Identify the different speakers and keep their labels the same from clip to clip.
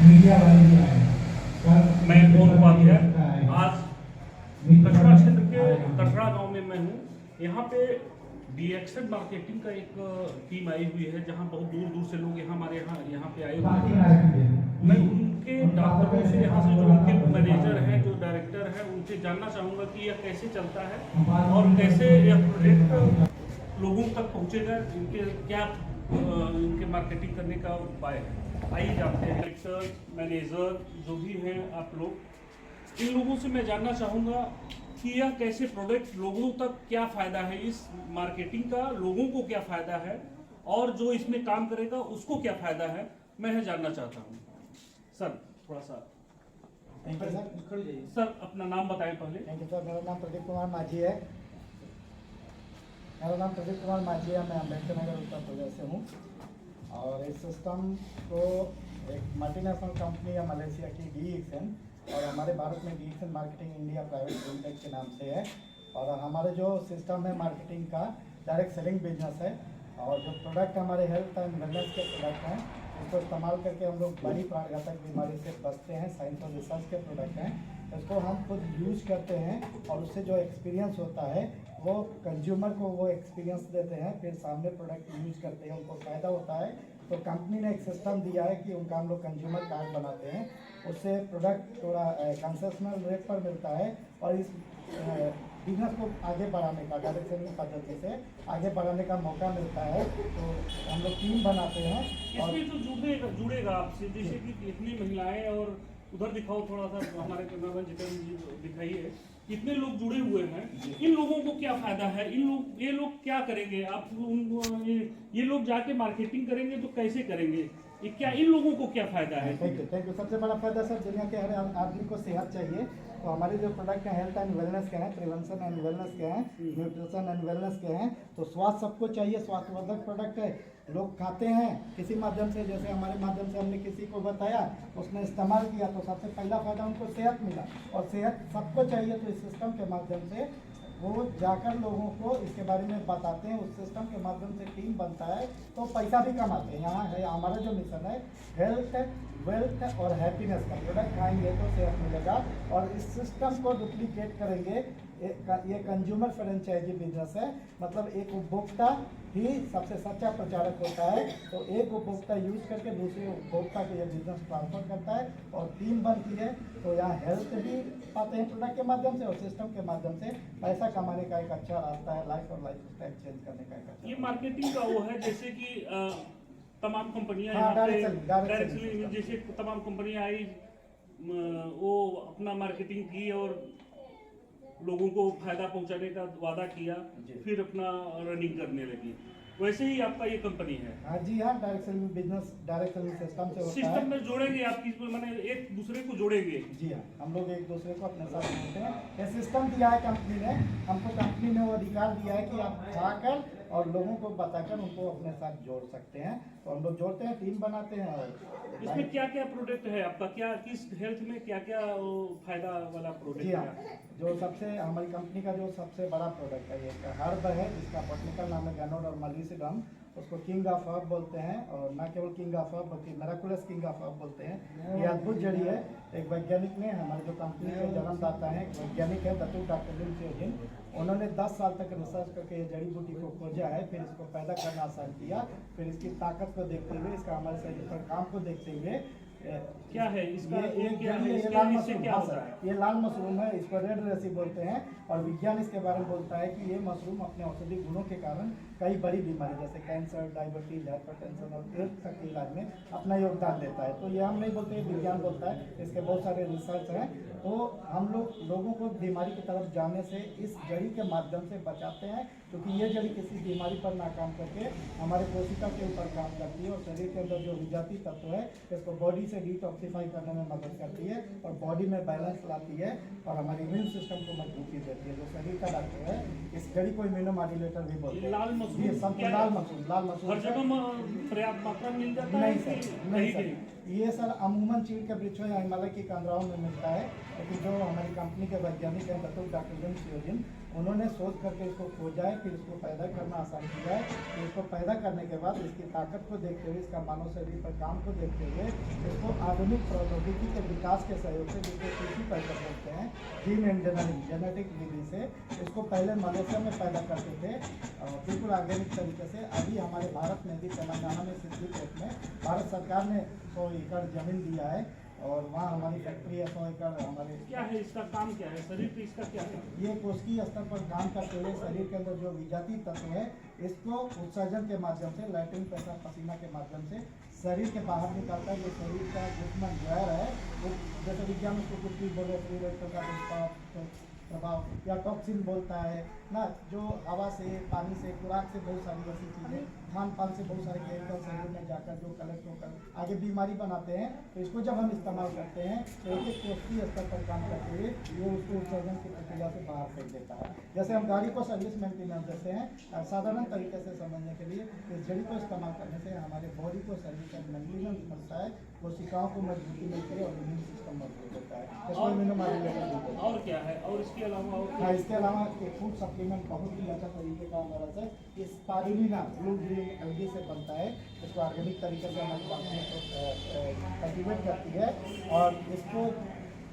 Speaker 1: Media वाले भी आए सर।
Speaker 2: मैं कौन उपाध्याय आज कटरा क्षेत्र के कटरा गांव में मैं हूँ। यहाँ पे डीएक्शन मार्केटिंग का एक टीम आई हुई है, जहाँ बहुत दूर दूर से लोग हमारे यहाँ पे आए हुए हैं। मैं उनके डॉक्टरों से, यहाँ से जो उनके मैनेजर हैं, जो डायरेक्टर हैं, उनसे जानना चाहूँगा कि यह कैसे चलता है और कैसे यह प्रोडक्ट लोगों तक पहुँचेगा, इनके क्या इनके मार्केटिंग करने का उपाय है। आइए जानते हैं। डायरेक्टर, मैनेजर जो भी हैं आप लोग, इन लोगों से मैं जानना चाहूँगा कि यह कैसे प्रोडक्ट लोगों तक, क्या फ़ायदा है इस मार्केटिंग का, लोगों को क्या फ़ायदा है और जो इसमें काम करेगा उसको क्या फ़ायदा है, मैं यह जानना चाहता हूँ। सर थोड़ा सा
Speaker 3: थैंक यू सर।
Speaker 2: सर अपना नाम बताएं पहले।
Speaker 3: Thank you sir. मेरा नाम प्रदीप कुमार माझी है। मैं अम्बेडकर नगर उत्तर प्रदेश से हूँ और इस सिस्टम को एक मल्टीनेशनल कंपनी या मलेशिया की डीएक्शन और हमारे भारत में डीएक्शन मार्केटिंग इंडिया प्राइवेट लिमिटेड के नाम से है। और हमारे जो सिस्टम है मार्केटिंग का डायरेक्ट सेलिंग बिजनेस है और जो प्रोडक्ट हमारे हेल्थ एंड वेलनेस के प्रोडक्ट हैं उसको इस्तेमाल करके हम लोग बड़ी प्राणघातक बीमारी से बचते हैं। साइंस और रिसर्च के प्रोडक्ट हैं, इसको हम खुद यूज करते हैं और उससे जो एक्सपीरियंस होता है वो कंज्यूमर को वो एक्सपीरियंस देते हैं, फिर सामने प्रोडक्ट यूज करते हैं, उनको फ़ायदा होता है। तो कंपनी ने एक सिस्टम दिया है कि उनका हम लोग कंज्यूमर कार्ड बनाते हैं, उससे प्रोडक्ट थोड़ा कंसेशनल रेट पर मिलता है और इस बिजनेस को आगे बढ़ाने का, डायरेक्ट सेलिंग पद्धति से आगे बढ़ाने का मौका मिलता है। तो हम लोग टीम बनाते हैं। और
Speaker 2: इसमें जो जुड़ेगा आपसे, जैसे कि इतनी महिलाएं, और उधर दिखाओ थोड़ा सा, हमारे कैमरामैन जितेंद्र जी दिखाइए, कितने लोग जुड़े हुए हैं, इन लोगों को क्या फायदा है, ये लोग क्या करेंगे, आप ये लोग जाके मार्केटिंग करेंगे तो कैसे करेंगे, ये क्या इन लोगों को क्या फायदा है?
Speaker 3: Thank you. सबसे बड़ा फायदा सर, दुनिया के हर आदमी को सेहत चाहिए, तो हमारे जो प्रोडक्ट हैं हेल्थ एंड वेलनेस के हैं, प्रिवेंशन एंड वेलनेस के हैं, न्यूट्रिशन एंड वेलनेस के हैं। तो स्वास्थ्य सबको चाहिए, स्वास्थ्यवर्धक प्रोडक्ट है, लोग खाते हैं किसी माध्यम से, जैसे हमारे माध्यम से हमने किसी को बताया, उसने इस्तेमाल किया तो सबसे पहला फायदा उनको सेहत मिला और सेहत सबको चाहिए। तो इस सिस्टम के माध्यम से वो जाकर लोगों को इसके बारे में बताते हैं, उस सिस्टम के माध्यम से टीम बनता है तो पैसा भी कमाते हैं। यहाँ है हमारा जो मिशन है हेल्थ, वेल्थ और हैप्पीनेस का। प्रोडक्ट खाएंगे तो सेहत मिलेगा और इस सिस्टम को डुप्लीकेट करेंगे। ये कंज्यूमर फ्रेंचाइजी बिजनेस है, मतलब एक उपभोक्ता ही सबसे सच्चा प्रचारक होता है। तो एक उपभोक्ता यूज करके दूसरे उपभोक्ता को ये बिजनेस ट्रांसफर करता है और टीम बनती है। तो यहाँ हेल्थ भी पाते हैं प्रोडक्ट के माध्यम से और सिस्टम के माध्यम से पैसा कमाने का एक अच्छा रास्ता है, लाइफ और लाइफ स्टाइल चेंज करने का एक अच्छा।
Speaker 2: ये मार्केटिंग का वो है, जैसे कि तमाम कंपनियां
Speaker 3: डायरेक्ट
Speaker 2: जैसे तमाम कंपनियां आई, वो अपना मार्केटिंग की और लोगों को फायदा पहुंचाने का वादा किया, फिर अपना रनिंग करने लगी। वैसे ही आपका ये कंपनी है?
Speaker 3: हाँ जी हाँ, direct selling business direct selling system से होता है।
Speaker 2: सिस्टम में जोड़ेंगे आप, मैंने एक दूसरे को जोड़ेंगे?
Speaker 3: जी हाँ, हम लोग एक दूसरे को अपने साथ जोड़ते हैं। ये सिस्टम दिया है कंपनी ने हमको, कंपनी ने वो अधिकार दिया है कि आप खाकर और लोगों को बताकर उनको अपने साथ जोड़ सकते हैं। तो हम लोग जोड़ते हैं, टीम बनाते हैं। और
Speaker 2: इसमें क्या क्या प्रोडक्ट है आपका, क्या किस हेल्थ में क्या क्या फायदा वाला प्रोडक्ट?
Speaker 3: जी हाँ, जो सबसे हमारी कंपनी का जो सबसे बड़ा प्रोडक्ट है, ये हर्ब है, जिसका बॉटनिकल नाम है गैनोड और मलिसीडम। उसको किंग ऑफ हर्ब बोलते हैं और न केवल किंग ऑफ हर्ब बल्कि मेराकुलस किंग ऑफ हर्ब बोलते हैं। ये अद्भुत जड़ी है। एक वैज्ञानिक ने, हमारे जो कंपनी के जन्मदाता हैं, एक वैज्ञानिक है डॉक्टर लिन सियोजिन, उन्होंने 10 साल तक रिसर्च करके ये जड़ी बूटी को खोजा है, फिर इसको पैदा करना आसान किया, फिर इसकी ताकत को देखते हुए, इसका हमारे शरीर पर काम को देखते हुए।
Speaker 2: क्या है इसका?
Speaker 3: ये लाल मशरूम, क्या होता है? ये लाल मशरूम है, इसको रेड रेसी बोलते हैं और विज्ञान इसके बारे में बोलता है कि ये मशरूम अपने औषधि गुणों के कारण कई बड़ी बीमारी जैसे कैंसर, डायबिटीज, हाइपरटेंशन और एड्स तक के इलाज में अपना योगदान देता है। तो ये हम नहीं बोलते, विज्ञान बोलता है, इसके बहुत सारे रिसर्च हैं। तो हम लोग लोगों को बीमारी की तरफ जाने से इस जड़ी के माध्यम से बचाते हैं, क्योंकि ये जड़ी किसी बीमारी पर ना काम करके हमारे कोशिका के ऊपर काम करती है और शरीर के अंदर जो विजाती तत्व है इसको बॉडी से डिटॉक्सिफाई करने में मदद करती है और बॉडी में बैलेंस लाती है और हमारे इम्यून सिस्टम को मजबूती देती है। जो शरीर का डॉक्टर है, इस जड़ी को इम्यूनोमॉड्यूलेटर भी बोलते हैं।
Speaker 2: लाल मशरूम,
Speaker 3: ये सब लाल मशरूम
Speaker 2: हर जगह पर्याप्त मात्रा में मिल जाता है?
Speaker 3: नहीं सर, ये सर अमूमन चीड़ के वृक्षों या हिमालय की कंदराओं में मिलता है, लेकिन जो हमारी कंपनी के वैज्ञानिक हैं डॉक्टर लिन सियोजिन, उन्होंने सोच करके इसको खोजा है, फिर इसको पैदा करना आसान किया है। फिर इसको पैदा करने के बाद इसकी ताकत को देखते हुए, इसका मानव शरीर पर काम को देखते हुए, इसको आधुनिक प्रौद्योगिकी के विकास के सहयोग से, जिसको कृषि कल्चर बोलते हैं, जीन इंजीनियरिंग जेनेटिक विधि से इसको पहले मलेशिया में पैदा करते थे बिल्कुल ऑर्गेनिक तरीके से। अभी हमारे भारत में भी तेलंगाना में सिद्दीपेट में भारत सरकार ने 100 एकड़ जमीन दिया है और वहाँ हमारी फैक्ट्री है। 100 एकड़ हमारे
Speaker 2: क्या है इसका काम, क्या है शरीर पे इसका क्या है?
Speaker 3: ये कोशिकीय स्तर पर काम करते हुए शरीर के अंदर जो विजातीय तत्व है इसको उत्सर्जन के माध्यम से, लैट्रिन पेशाब पसीना के माध्यम से शरीर के बाहर निकालता है। जो शरीर का दुश्मन जहर है, वो जैसे विज्ञान उसको कुछ भी बोले, फ्री रेडिकल का प्रभाव या टॉक्सिन बोलता है ना, जो हवा से, पानी से, खुराक से, बहुत सारी ऐसी चीज़ें, खान पान से बहुत सारे केमिकल शरीर में जाकर जो कलेक्ट होकर आगे बीमारी बनाते हैं। तो इसको जब हम इस्तेमाल करते हैं तो एक कोशिकीय स्तर पर काम करते हुए ये उसको उत्सर्जन की प्रक्रिया से बाहर फेंक देता है। जैसे हम गाड़ी को सर्विस मेंटेनेंस देते हैं, साधारण तरीके से समझने के लिए इस जड़ी को इस्तेमाल करने से हमारे बॉडी को सर्विस एंड मेंटेनेंस मिलता है, कोशिकाओं को मजबूती मिलती है और इम्यून सिस्टम मजबूत होता है। इसको इम्यूनोमॉड्यूलेटर
Speaker 2: और क्या है? और इसके अलावा और
Speaker 3: हाँ, इसके अलावा एक फूड सप्लीमेंट बहुत ही अच्छा तरीके का हमारा है। इस स्पारुलिना ब्लू ग्रीन एल्गी से बनता है। इसको ऑर्गेनिक तरीके से हमारी कंपनी को कल्टीवेट करती है और इसको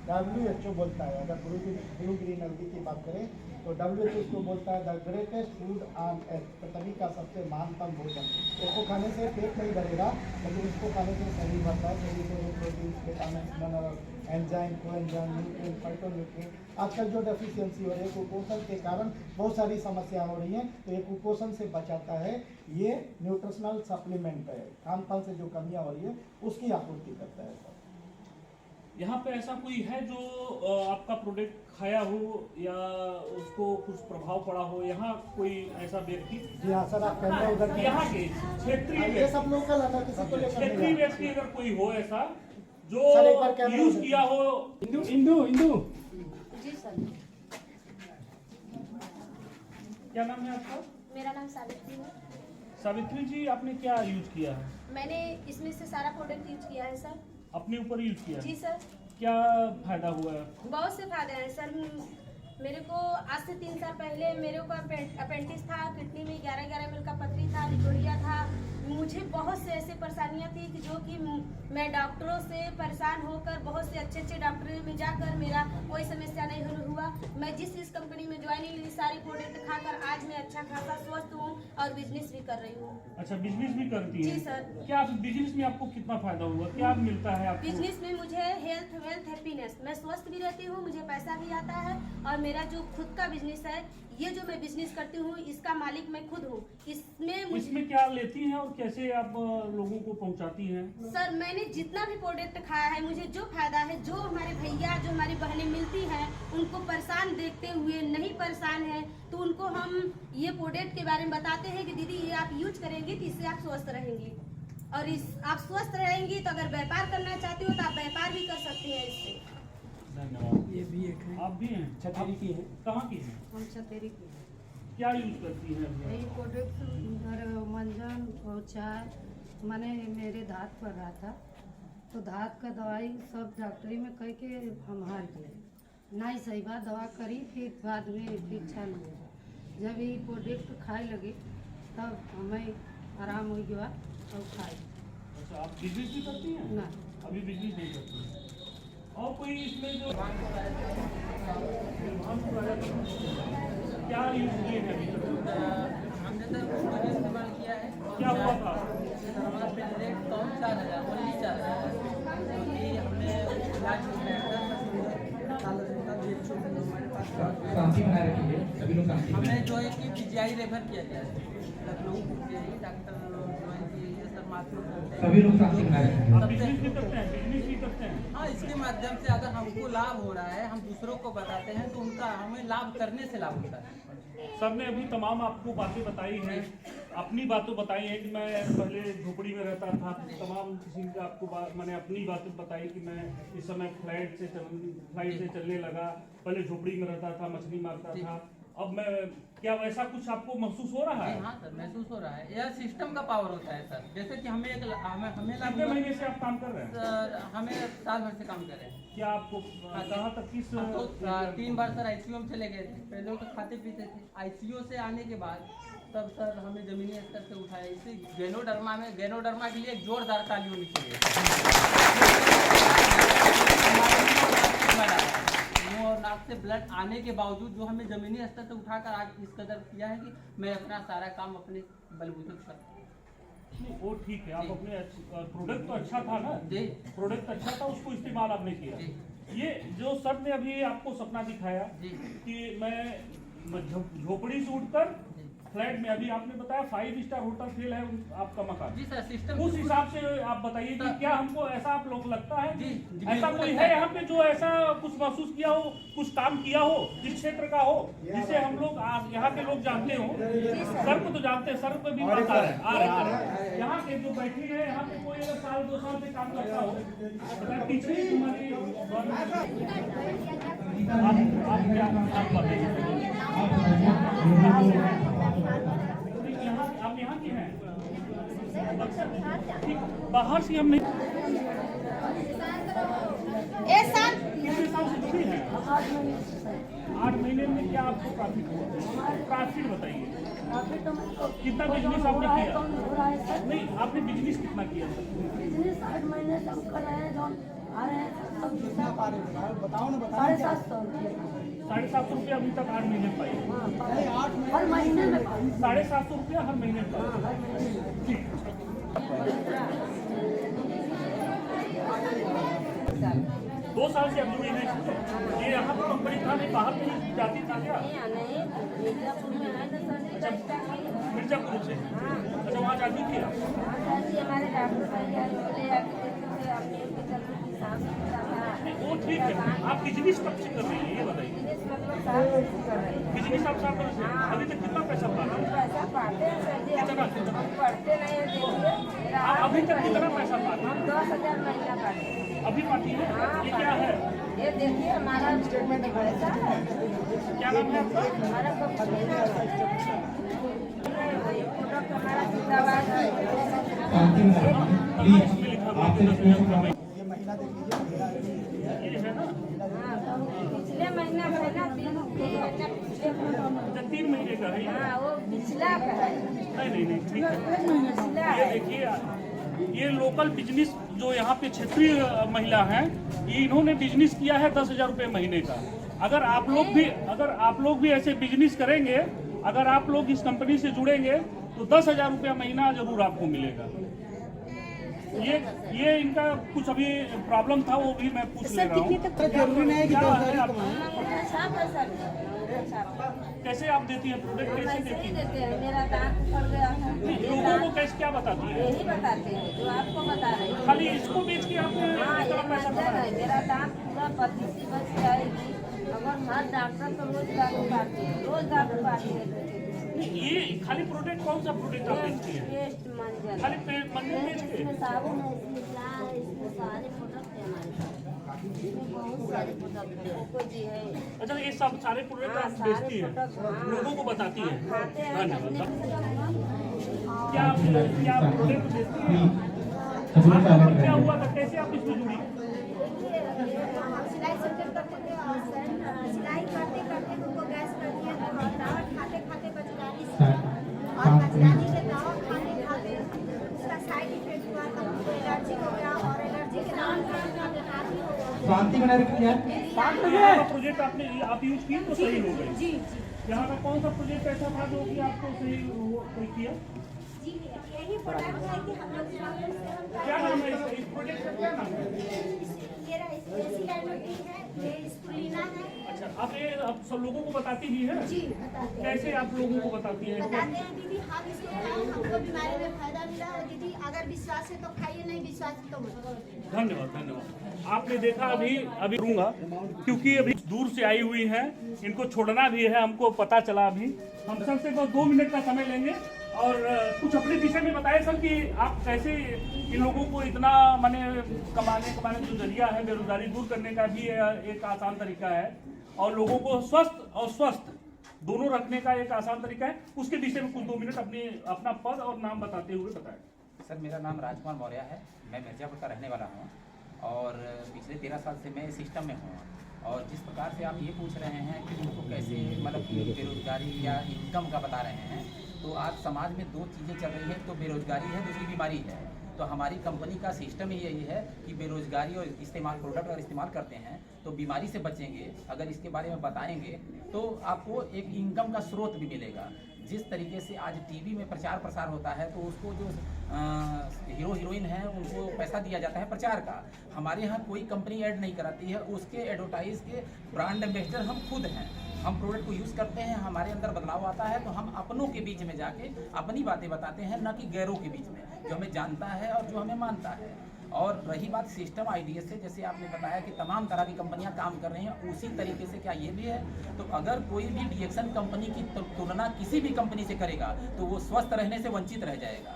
Speaker 3: WHO बोलता है, अगर ब्लू ग्रीन एल्गी की बात करें तो WHO इसको बोलता है the greatest food on earth, पृथ्वी का सबसे महानतम भोजन। इसको खाने से पेट नहीं भरेगा, लेकिन इसको खाने से शरीर भरता है। शरीर से protein, vitamin, mineral, enzyme, coenzyme, nutrient, phytonutrient. आजकल जो डेफिशिएंसी हो रही है कुपोषण के कारण बहुत सारी समस्या हो रही हैं, तो ये कुपोषण से बचाता है। ये न्यूट्रिशनल सप्लीमेंट है, खान पान से जो कमियाँ हो रही है उसकी आपूर्ति करता है।
Speaker 2: यहाँ पे ऐसा कोई है जो आपका प्रोडक्ट खाया हो या उसको कुछ प्रभाव पड़ा हो? यहाँ कोई ऐसा व्यक्ति?
Speaker 3: जी हाँ सर, आप कैमरा उधर
Speaker 2: यहाँ के क्षेत्रीय
Speaker 3: ये सब लोकल है ना, किसी को लेकर
Speaker 2: क्षेत्रीय
Speaker 3: नहीं
Speaker 2: व्यक्ति अगर कोई हो ऐसा
Speaker 3: सर, एक बार
Speaker 2: जो
Speaker 3: कैमरा
Speaker 2: यूज
Speaker 3: उधर-
Speaker 2: किया हो।
Speaker 4: इंदू
Speaker 5: जी सर,
Speaker 2: क्या नाम है आपका?
Speaker 5: मेरा नाम सावित्री है।
Speaker 2: सावित्री जी, आपने क्या यूज किया है?
Speaker 5: मैंने इसमें से सारा प्रोडक्ट यूज किया है सर।
Speaker 2: अपने ऊपर यूज किया?
Speaker 5: जी सर,
Speaker 2: क्या फायदा हुआ है?
Speaker 5: बहुत से फायदे हैं सर। मेरे को आज से 3 साल पहले मेरे को अपेंडिक्स था, किडनी में 11 ml का पथरी था, लिकोरिया था। मुझे बहुत से ऐसे परेशानियां थी कि जो कि मैं डॉक्टरों से परेशान होकर बहुत से अच्छे डॉक्टरों में जाकर मेरा कोई समस्या नहीं हुआ। मैं जिस कंपनी में ज्वाइनिंग ली, सारी प्रोडक्ट खाकर आज मैं अच्छा खासा स्वस्थ हूँ और बिजनेस भी कर रही हूँ।
Speaker 2: अच्छा, बिजनेस भी करती है?
Speaker 5: जी सर।
Speaker 2: क्या बिजनेस में आपको कितना फायदा हुआ, क्या मिलता है आपको?
Speaker 5: बिजनेस में मुझे हेल्थ, वेल्थ, हैप्पीनेस, मैं स्वस्थ भी रहती हूँ, मुझे पैसा भी आता है और मेरा जो खुद का बिजनेस है, ये जो मैं बिजनेस करती हूँ इसका मालिक मैं खुद हूँ।
Speaker 2: इसमें क्या लेती हैं और कैसे आप लोगों को पहुँचाती हैं?
Speaker 5: सर, मैंने जितना भी प्रोडक्ट खाया है, मुझे जो फायदा है, जो हमारे भैया, जो हमारी बहनें मिलती हैं, उनको परेशान देखते हुए नहीं परेशान है, तो उनको हम ये प्रोडक्ट के बारे में बताते हैं कि दीदी ये आप यूज करेंगी तो इससे आप स्वस्थ रहेंगी और आप स्वस्थ रहेंगी तो अगर व्यापार करना चाहती हो तो आप व्यापार भी कर सकती हैं इससे।
Speaker 2: धन्यवाद।
Speaker 4: ये भी एक है।
Speaker 2: आप भी हैं?
Speaker 4: छतरी की है।
Speaker 2: कहाँ की हैं?
Speaker 6: हम छतेरी की
Speaker 2: क्या यूज करती हैं अभी?
Speaker 6: यही प्रोडक्ट इधर मंजन और चाय, मैंने मेरे दांत पर रहा था तो दांत का दवाई सब डॉक्टरी में कह के हम हार गए, नहीं सही बात दवा करी, फिर बाद में फिर अच्छा नहीं हुआ। जब ये प्रोडक्ट खाए लगे तब हमें आराम हो गया और खाए।
Speaker 2: अच्छा, आप बिजनेस भी करती हैं?
Speaker 6: ना,
Speaker 2: अभी बिजनेस नहीं करती हैं। और कोई इसमें जो क्या यूज किए हैं अभी तक?
Speaker 7: हमने तो उसको इस्तेमाल किया है।
Speaker 2: क्या हुआ था?
Speaker 7: हमारा पेट कम 4,000 ओनली 4,000 क्योंकि हमने इलाज कराया था। हमारे पास
Speaker 4: शांति बनाए रखिए, सभी लोग शांति
Speaker 7: हमने
Speaker 4: बनाए।
Speaker 7: जो है कि PGI रेफर किया गया है लखनऊ PGI, डॉक्टर ये सब माथुर करते हैं।
Speaker 4: सभी लोग शांति बनाए रखिए।
Speaker 2: आप बिजनेस भी करते हैं? बिजनेस भी करते हैं?
Speaker 7: हाँ, इसके माध्यम से अगर हमको लाभ हो रहा है, हम दूसरों को बताते हैं तो उनका हमें लाभ करने से लाभ होता है।
Speaker 2: सर ने अभी तमाम आपको बातें बताई हैं, अपनी बातें बताई हैं कि मैं पहले झोपड़ी में रहता था, तमाम किसी का आपको मैंने अपनी बातें बताई कि मैं इस समय फ्लाइट से चलने लगा, पहले झोपड़ी में रहता था, मछली मारता था, अब मैं क्या वैसा कुछ आपको महसूस हो रहा
Speaker 7: जी
Speaker 2: है?
Speaker 7: हाँ सर, महसूस हो रहा है। यह सिस्टम का पावर होता है सर। जैसे कि हमें हमें लागू
Speaker 2: कितने महीने से आप काम कर रहे हैं?
Speaker 7: सर, हमें साल भर से काम कर रहे हैं।
Speaker 2: क्या आपको कहाँ तक किस
Speaker 7: हम तो 3 बार सर आईसीयू में चले गए थे। पहले तो खाते पीते थे, आईसीयू से आने के बाद तब सर हमें जमीनी स्तर से उठाया। इसी गैनोडर्मा के लिए एक जोरदार ताली होनी चाहिए। मुंह और नाक से ब्लड आने के बावजूद जो हमें जमीनी स्तर से उठाकर आज इस कदर किया है कि मैं अपना सारा काम अपने बलबूते पर करता हूँ।
Speaker 2: वो ठीक है, आप अपने प्रोडक्ट तो अच्छा था ना?
Speaker 7: जी।
Speaker 2: प्रोडक्ट अच्छा था, उसको इस्तेमाल आपने किया।
Speaker 7: जी।
Speaker 2: ये जो सर ने अभी आपको सपना दिखाया
Speaker 7: जी।
Speaker 2: कि मैं झोपड़ी से उठकर फ्लैट में, अभी आपने बताया 5 स्टार होटल फेल है आपका मकान।
Speaker 7: जी सर, सिस्टम
Speaker 2: उस हिसाब से आप बताइए कि क्या हमको ऐसा आप लोग लगता है
Speaker 7: जी, जी,
Speaker 2: ऐसा
Speaker 7: बिल्कुल
Speaker 2: कोई
Speaker 7: लगता
Speaker 2: है
Speaker 7: है।
Speaker 2: यहाँ पे जो ऐसा कुछ महसूस किया हो, कुछ काम किया हो इस क्षेत्र का हो, जिसे हम लोग यहाँ के लोग जानते हो? सर को तो जानते हैं, सर पे भी बात आ रहा है। यहाँ के जो बैठे हैं, यहाँ पे कोई अगर साल 2 साल से काम करता हो, अगर पीछे ही तुम्हारी आप बताइए। आप यहाँ की हैं? बाहर से हम नहीं। कितने साल से जुड़ी हैं? 8 महीने में क्या आपको प्रॉफिट हुआ? प्रॉफिट बताइए, कितना बिजनेस आपने किया? नहीं, आपने बिजनेस कितना किया?
Speaker 3: बताओ ना, बताओ।
Speaker 2: 750 रुपया अभी तक 8 महीने पाई।
Speaker 6: हर महीने में
Speaker 2: 750 रुपया हर महीने पाई। ठीक। 2 साल से अब जुड़ी हैं इसमें। ये यहाँ पर कंपनी था, नहीं बाहर में जाती था क्या? मिर्जापुर से। अच्छा, वहाँ जाती थी आप? वो ठीक है, आप बिजनेस कब से कर रही हैं ये बताइए? बिजनेस आप 7 साल से, अभी तक कितना पैसा पा रहे हैं? आप अभी तक कितना पैसा पा रहे हैं?
Speaker 5: 10,000 महीना पाते हैं।
Speaker 2: अभी पाती है? ये क्या है?
Speaker 5: ये देखिए हमारा स्टेटमेंट पैसा है।
Speaker 2: क्या नाम है आपका?
Speaker 5: हमारा कंपनी ये प्रोडक्ट हमारा जिंदाबाद है।
Speaker 3: ये महीना देख लीजिए,
Speaker 2: ये है ना?
Speaker 5: हाँ, पिछले महीना पहला
Speaker 2: अच्छा, 3 महीने का है ये?
Speaker 5: हाँ, वो पिछला का है।
Speaker 2: नहीं, ठीक है।
Speaker 5: पिछला
Speaker 2: ये
Speaker 5: है।
Speaker 2: देखिए, ये लोकल बिजनेस जो यहाँ पे क्षेत्रीय महिला हैं, ये इन्होंने बिजनेस किया है 10,000 रुपये महीने का। अगर आप लोग भी ऐसे बिजनेस करेंगे, अगर आप लोग इस कंपनी से जुड़ेंगे तो 10,000 रुपया महीना जरूर आपको मिलेगा। ये इनका कुछ अभी प्रॉब्लम था, वो भी मैं पूछ ले रहा हूँ।
Speaker 3: जरूरी नहीं है कि
Speaker 2: क्या
Speaker 3: 10,000
Speaker 2: है
Speaker 3: ही
Speaker 2: आप-
Speaker 3: कमाएं।
Speaker 5: अच्छा पैसा
Speaker 2: कैसे आप देती हैं प्रोडक्ट, कैसे
Speaker 5: पैसे
Speaker 2: देती
Speaker 5: ही
Speaker 2: हैं?
Speaker 5: देते हैं। मेरा दांत पड़ गया था।
Speaker 2: लोगों को कैसे क्या बताती है?
Speaker 5: यही बताते हैं जो आपको बता रहे हैं।
Speaker 2: खाली इसको बेच के आपने
Speaker 5: हाँ, ये
Speaker 2: इतना पैसा
Speaker 5: मंजर
Speaker 2: कमाया?
Speaker 5: है। मेरा दांत पूरा पत्ती से बच जाएगी। अगर हर डॉक्टर तो रोज दारू काटते हैं, रोज दारू काटते हैं।
Speaker 2: ये खाली प्रोडक्ट, कौन सा प्रोडक्ट आप बेचती हैं?
Speaker 5: पेस्ट मंजर
Speaker 2: खाली मंदिर बेच के?
Speaker 5: इसमें साबुन है, इसमें फ्लावर है, इसमें सारे प्रोडक्ट है हमारे पास। इसमें बहुत सारे प्रोडक्ट है। कोको जी है।
Speaker 2: अच्छा, ये सब सारे प्रोडक्ट
Speaker 5: हाँ,
Speaker 2: आप
Speaker 5: सारे
Speaker 2: बेचती हैं,
Speaker 5: प्रोडक्ट, हाँ।
Speaker 2: लोगों को बताती हैं?
Speaker 5: खाते हैं
Speaker 2: धन्यवाद।
Speaker 5: अपने।
Speaker 2: क्या आप प्रोडक्ट बेचती हैं? आपका क्या हुआ था, कैसे आप इसमें जुड़ी?
Speaker 8: हम सिलाई सेंटर करते थे और सिलाई करते करते उनको गैस कर दिया था और दवा खाते खाते बचलानी और बचलानी के दवा खाते खाते उसका साइड इफेक्ट हुआ तो हमको एलर्जी हो गया और एलर्जी के दवा खाते खाते नाली हो गया।
Speaker 3: शांति बनाए रखिए यार।
Speaker 2: यहाँ का प्रोजेक्ट आप यूज किए तो सही हो गई?
Speaker 8: जी
Speaker 2: यहाँ का कौन सा प्रोजेक्ट ऐसा था जो कि आपको सही कोई किया?
Speaker 8: जी यही प्रोडक्ट है कि हम लोग
Speaker 2: क्या नाम है इस प्रोजेक्ट का, क्या नाम है?
Speaker 8: ये स्पेसिलाइटिक है, ये स्पुलिना है।
Speaker 2: अच्छा, आप सब लोगों को बताती भी है?
Speaker 8: जी बताते हैं।
Speaker 2: कैसे आप लोगों को बताती है?
Speaker 8: बताते हैं दीदी हम इसको खाएं, हमको बीमारी में फायदा मिला है दीदी। अगर विश्वास है तो खाइए, नहीं विश्वास है तो मत।
Speaker 2: धन्यवाद। आपने देखा अभी दूंगा, क्योंकि अभी दूर से आई हुई हैं, इनको छोड़ना भी है, हमको पता चला। अभी हम सर से बस 2 मिनट का समय लेंगे और कुछ अपने विषय में बताएं सर कि आप कैसे इन लोगों को इतना माने कमाने का जो जरिया है, बेरोजगारी दूर करने का भी एक आसान तरीका है और लोगों को स्वस्थ दोनों रखने का एक आसान तरीका है, उसके विषय में कुछ 2 मिनट अपना पद और नाम बताते हुए बताएं।
Speaker 4: सर मेरा नाम राजकुमार मौर्य है, मैं मिर्जापुर का रहने वाला हूँ और पिछले 13 साल से मैं इस सिस्टम में हूँ। और जिस प्रकार से आप ये पूछ रहे हैं कि उनको कैसे मतलब कि बेरोजगारी या इनकम का बता रहे हैं, तो आज समाज में 2 चीज़ें चल रही हैं, तो बेरोजगारी है, दूसरी बीमारी है। तो हमारी कंपनी का सिस्टम ही यही है कि बेरोजगारी और प्रोडक्ट अगर इस्तेमाल करते हैं तो बीमारी से बचेंगे। अगर इसके बारे में बताएंगे तो आपको एक इनकम का स्रोत भी मिलेगा। जिस तरीके से आज टीवी में प्रचार प्रसार होता है तो उसको जो हीरो हीरोइन है उनको पैसा दिया जाता है प्रचार का। हमारे यहाँ कोई कंपनी ऐड नहीं कराती है, उसके एडवर्टाइज के ब्रांड एम्बेसडर हम खुद हैं। हम प्रोडक्ट को यूज़ करते हैं, हमारे अंदर बदलाव आता है तो हम अपनों के बीच में जाके अपनी बातें बताते हैं, ना कि गैरों के बीच में, जो हमें जानता है और जो हमें मानता है। और रही बात सिस्टम आईडीएस से, जैसे आपने बताया कि तमाम तरह की कंपनियां काम कर रही हैं, उसी तरीके से क्या ये भी है? तो अगर कोई भी डीएक्शन कंपनी की तुलना किसी भी कंपनी से करेगा तो वो स्वस्थ रहने से वंचित रह जाएगा,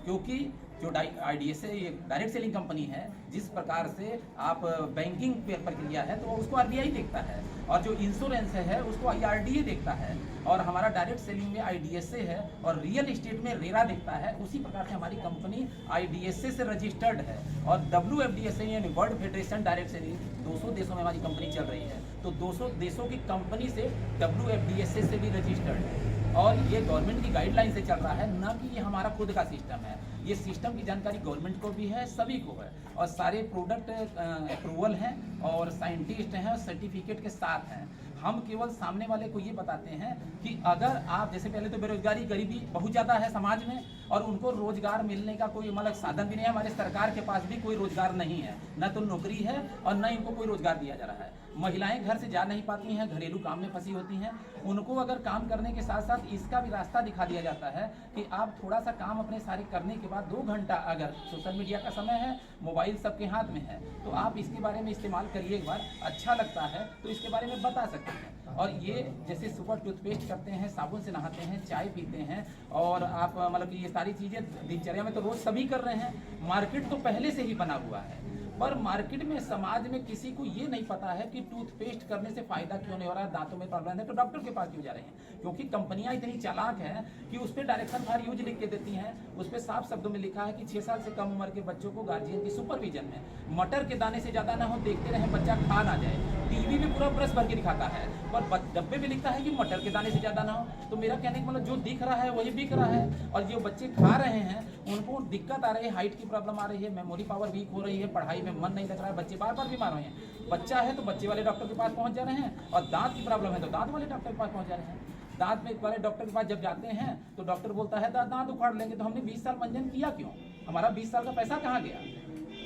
Speaker 4: क्योंकि जो आईडीएस है ये डायरेक्ट सेलिंग कंपनी है। जिस प्रकार से आप बैंकिंग प्रक्रिया है तो उसको आरबीआई देखता है, और जो इंश्योरेंस है उसको आईआरडीए देखता है, और हमारा डायरेक्ट सेलिंग में आईडीएसए है, और रियल एस्टेट में रेरा देखता है। उसी प्रकार से हमारी कंपनी आईडीएसए से रजिस्टर्ड है, और WFDSA यानी वर्ल्ड फेडरेशन डायरेक्ट सेलिंग 200 देशों में हमारी कंपनी चल रही है। तो 200 देशों की कंपनी से WFDSA से भी रजिस्टर्ड है, और ये गवर्नमेंट की गाइडलाइन से चल रहा है, ना कि ये हमारा खुद का सिस्टम है। ये सिस्टम की जानकारी गवर्नमेंट को भी है, सभी को है, और सारे प्रोडक्ट अप्रूवल हैं और साइंटिस्ट हैं और सर्टिफिकेट के साथ हैं। हम केवल सामने वाले को ये बताते हैं कि अगर आप, जैसे पहले तो बेरोजगारी गरीबी बहुत ज़्यादा है समाज में, और उनको रोजगार मिलने का कोई मतलब साधन भी नहीं है। हमारे सरकार के पास भी कोई रोजगार नहीं है, न तो नौकरी है और न इनको कोई रोजगार दिया जा रहा है। महिलाएं घर से जा नहीं पाती हैं, घरेलू काम में फंसी होती हैं। उनको अगर काम करने के साथ साथ इसका भी रास्ता दिखा दिया जाता है कि आप थोड़ा सा काम अपने सारे करने के बाद 2 घंटा, अगर सोशल मीडिया का समय है, मोबाइल सबके हाथ में है, तो आप इसके बारे में इस्तेमाल करिए एक बार, अच्छा लगता है तो इसके बारे में बता सकते हैं। और ये जैसे सुबह टूथपेस्ट करते हैं, साबुन से नहाते हैं, चाय पीते हैं, और आप मतलब ये सारी चीज़ें दिनचर्या में तो रोज़ सभी कर रहे हैं। मार्केट तो पहले से ही बना हुआ है, पर मार्केट में समाज में किसी को ये नहीं पता है कि टूथपेस्ट करने से फायदा क्यों नहीं हो रहा है, दांतों में प्रॉब्लम है तो डॉक्टर के पास क्यों जा रहे हैं? क्योंकि कंपनियां इतनी चालाक हैं कि उस पर डायरेक्शन फॉर यूज लिख के देती हैं। उस पर साफ शब्दों में लिखा है कि 6 साल से कम उम्र के बच्चों को गार्जियन की सुपरविजन में मटर के दाने से ज़्यादा ना हो, देखते रहे बच्चा खा ना जाए। टीवी में पूरा ब्रश भर के दिखाता है, पर डब्बे में लिखता है कि मटर के दाने से ज़्यादा ना हो। तो मेरा कहने का मतलब जो दिख रहा है वही बिक रहा है, और जो बच्चे खा रहे हैं उनको दिक्कत आ रही है, हाइट की प्रॉब्लम आ रही है, मेमोरी पावर वीक हो रही है, पढ़ाई में मन नहीं लग रहा है, बच्चे बार बार बीमार हुए हैं। बच्चा है तो बच्चे वाले डॉक्टर के पास पहुंच जा रहे हैं, और दांत की प्रॉब्लम है तो दांत वाले डॉक्टर के पास पहुंच जा रहे हैं। दांत में वाले डॉक्टर के पास जब जाते हैं तो डॉक्टर बोलता है दांत उखाड़ लेंगे। तो हमने 20 साल मंजन किया क्यों? हमारा 20 साल का पैसा कहाँ गया?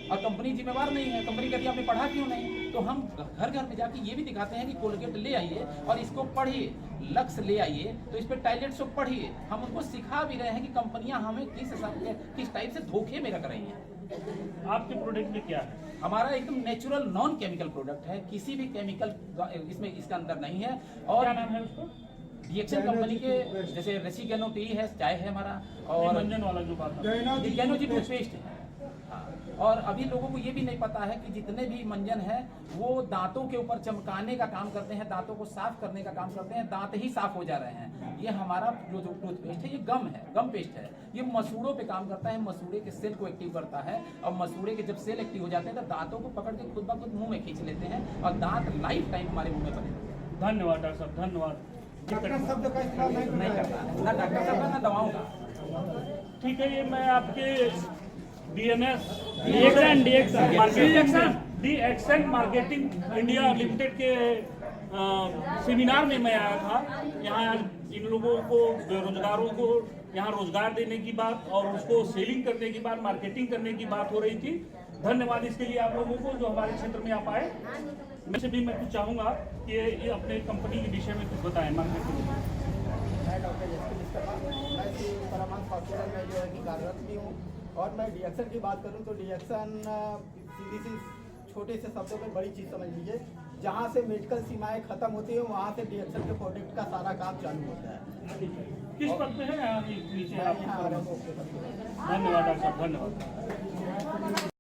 Speaker 4: और कंपनी जिम्मेवार नहीं है, कंपनी कहती है आपने पढ़ा क्यों नहीं? तो हम घर घर में जाके ये भी दिखाते हैं कि कोलगेट ले आइए और इसको पढ़िए, लक्स ले आइए तो इस पर टॉयलेट से पढ़िए। हम उनको सिखा भी रहे हैं कि कंपनियां हमें किस टाइप से धोखे में रख रही हैं।
Speaker 2: आपके प्रोडक्ट में क्या है?
Speaker 4: हमारा एकदम नेचुरल नॉन केमिकल प्रोडक्ट है, किसी भी केमिकल इसमें इसका अंदर नहीं है। और
Speaker 2: क्या नाम है उसको?
Speaker 4: डीएक्शन कंपनी के जैसे रेसिगेनो टी है, चाय है हमारा, और
Speaker 2: मंजन वाला जो बात है
Speaker 4: गैनो जी टूथपेस्ट है। और अभी लोगों को ये भी नहीं पता है कि जितने भी मंजन है वो दांतों के ऊपर चमकाने का काम करते हैं, दांतों को साफ करने का काम करते हैं, दांत ही साफ हो जा रहे हैं। ये हमारा जो टूथपेस्ट है ये गम पेस्ट है। ये मसूड़ों पे काम करता है, मसूड़े के सेल को एक्टिव करता है, और मसूड़े के जब सेल एक्टिव हो जाते हैं तो दांतों को पकड़ के खुद ब खुद मुंह में खींच लेते हैं, और दांत लाइफ टाइम हमारे मुंह में बने रहते हैं।
Speaker 2: धन्यवाद डॉक्टर साहब, धन्यवाद।
Speaker 3: शब्द का इस्तेमाल
Speaker 4: नहीं करता है ना डॉक्टर साहब ना दवाओं का।
Speaker 2: ठीक है, ये मैं आपके डीएक्शन मार्केटिंग इंडिया लिमिटेड के सेमिनार में मैं आया था। यहाँ इन लोगों को, बेरोजगारों को यहाँ रोजगार देने की बात और उसको सेलिंग करने की बात, मार्केटिंग करने की बात हो रही थी। धन्यवाद इसके लिए आप लोगों को जो हमारे क्षेत्र में आप आए। मैं से भी मैं कुछ चाहूँगा कि ये अपने कंपनी के विषय में कुछ बताएं मार्केटिंग।
Speaker 3: मैं डॉक्टर जसकिन मिश्रा, मैं श्री परमांश हॉस्पिटल में जो है कि कार्यरत भी हूँ। और मैं डीएक्शन की बात करूँ तो डीएक्शन सीधी सी छोटे से शब्दों में बड़ी चीज़ समझ लीजिए। जहाँ से मेडिकल सीमाएं खत्म होती है वहाँ से डीएक्शन के प्रोडक्ट का सारा काम चालू होता है।
Speaker 2: किस पद पे है यहाँ नीचे?
Speaker 3: मैं यहाँ आ रहा हूँ।
Speaker 2: धन्यवाद डॉक्टर साहब, धन्यवाद।